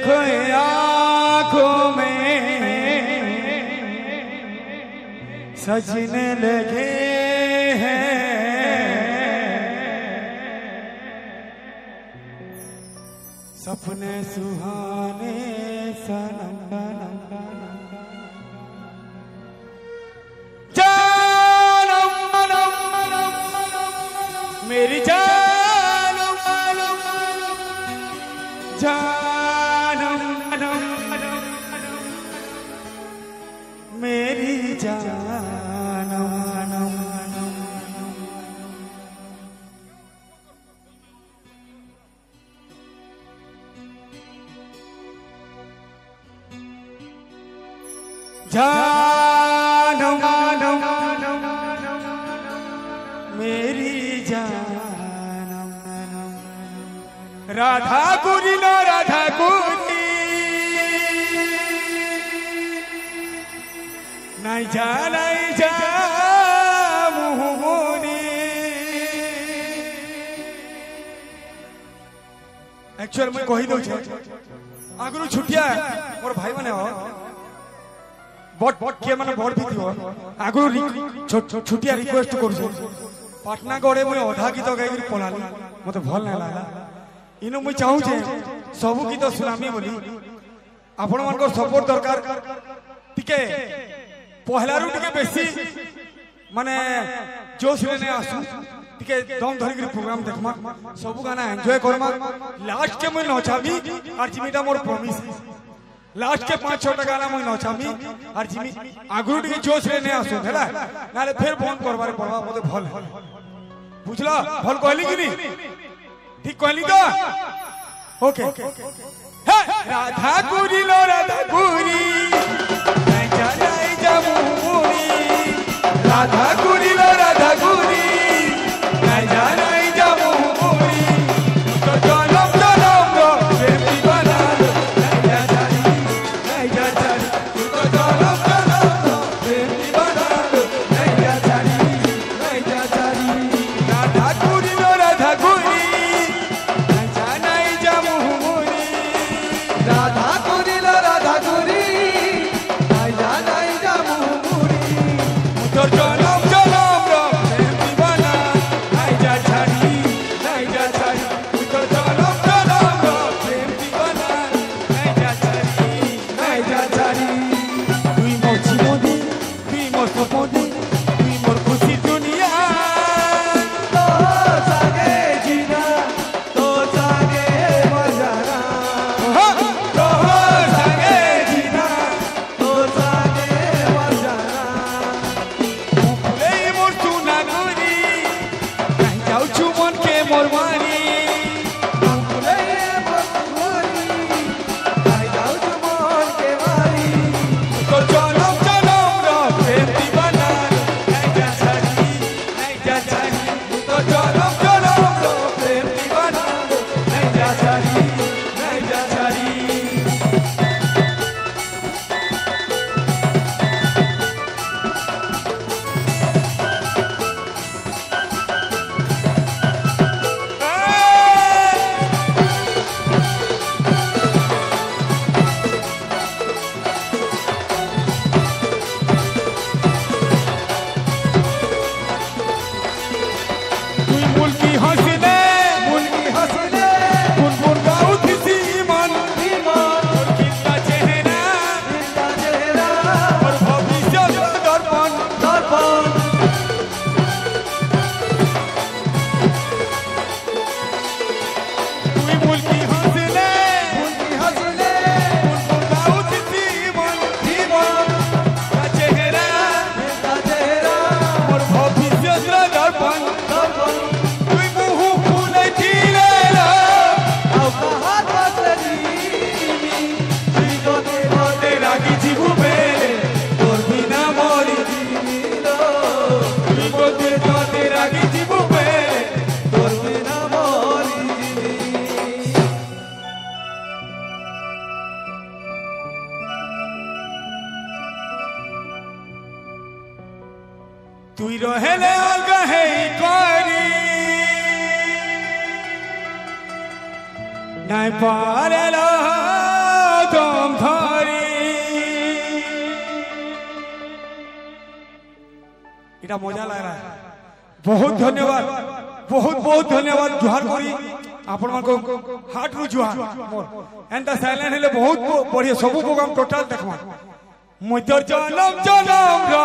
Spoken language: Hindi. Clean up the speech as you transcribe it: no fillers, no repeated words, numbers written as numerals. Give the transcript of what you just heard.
देखो आंखों में सजने लगे हैं सपने सुहाने सनम मेरी जानम जानम मेरी जानम जानम मेरी जानम राधा गुरी नो राधा गुरी नहीं जा मुहमुनी एक्चुअल मैं कही दो आगु छुटिया मोर भाई माने हो बट के माने बड़ भी थियो आगु छुटिया रिक्वेस्ट करू पाटना गड़े मुझे अधा गीत गाई पढ़ाली मत भल ना लगा इनु मुझे चाहूचे सबू गीत सुनामी बोली आपण मान सपोर्ट दरकार टिके पहला रु टिके बेसी माने जोश रे ने आसु टिके दम धरि प्रोग्राम देखमा सबू गाना एंजॉय करमा लास्ट के मुझे नचाबी और जिमीटा मोर प्रॉमिस लास्ट के 5-6 गाना मुझे नचाबी और जिमी आगु टिके जोश रे ने आसु हैला नाले फिर फोन करबारे पड़बा मते भल बुझला भल कहली कि नहीं ठीक कहली तो ओके राधा गुरी लो राधा गुरी नहीं जा मुहमुनी राधा गुरी लो राधा गुरी नहीं जा मुहमुनी तो जनम जनम रो प्रेम दीवाना नहीं जा तू तो जनम जनम रो प्रेम दीवाना नहीं जा राधा गुरी लो राधा गुरी नहीं जा मुहमुनी राधा गुरी लो राधा गुरी नहीं जा मुहमुनी तो जनम जनम रो प्रेम दीवाना नहीं जा तू तो जनम जनम रो प्रेम दीवाना नहीं जा तुई मोर जीवनी तुई मोर सपनी तुई मोर खुशी दुनिया तो सागे जीना तो सागे मजाना तो संगे जीना तो सागे मजाना ले मोर सुना गुरी नहीं जाऊ छु मन के मोर मारी ले बसुरी नहीं जाऊ मन के मारी तो जनम जनम रो प्रेम दीवाना नहीं जा तो जनम जनम रो प्रेम दीवाना नहीं जा तुई मुल्की हंसने बुनबुन गाउत सी मन और कितना चेहरा और भविष्य दर्पण तुई मुल्की हंसने बुनबुन गाउत सी मन का चेहरा और भविष्य दर्पण तुई मुह फूले खिले ते रागी जीवु बेले तोर बिना मोरी तुई बोलते तो ते रागी जीवु बेले तोर बिना मोरी तुई रहेले अलगहे करी नहीं पारेला এটা মজা লাগলা বহুত ধন্যবাদ বহুত বহুত ধন্যবাদ জুহার করি আপন মানক হার্ট রু জুহার মোর এন্ড সাইলেন্ট হলে বহুত বড়িয়া সবু প্রোগ্রাম টোটাল দেখবা মই তোর জনম জনম র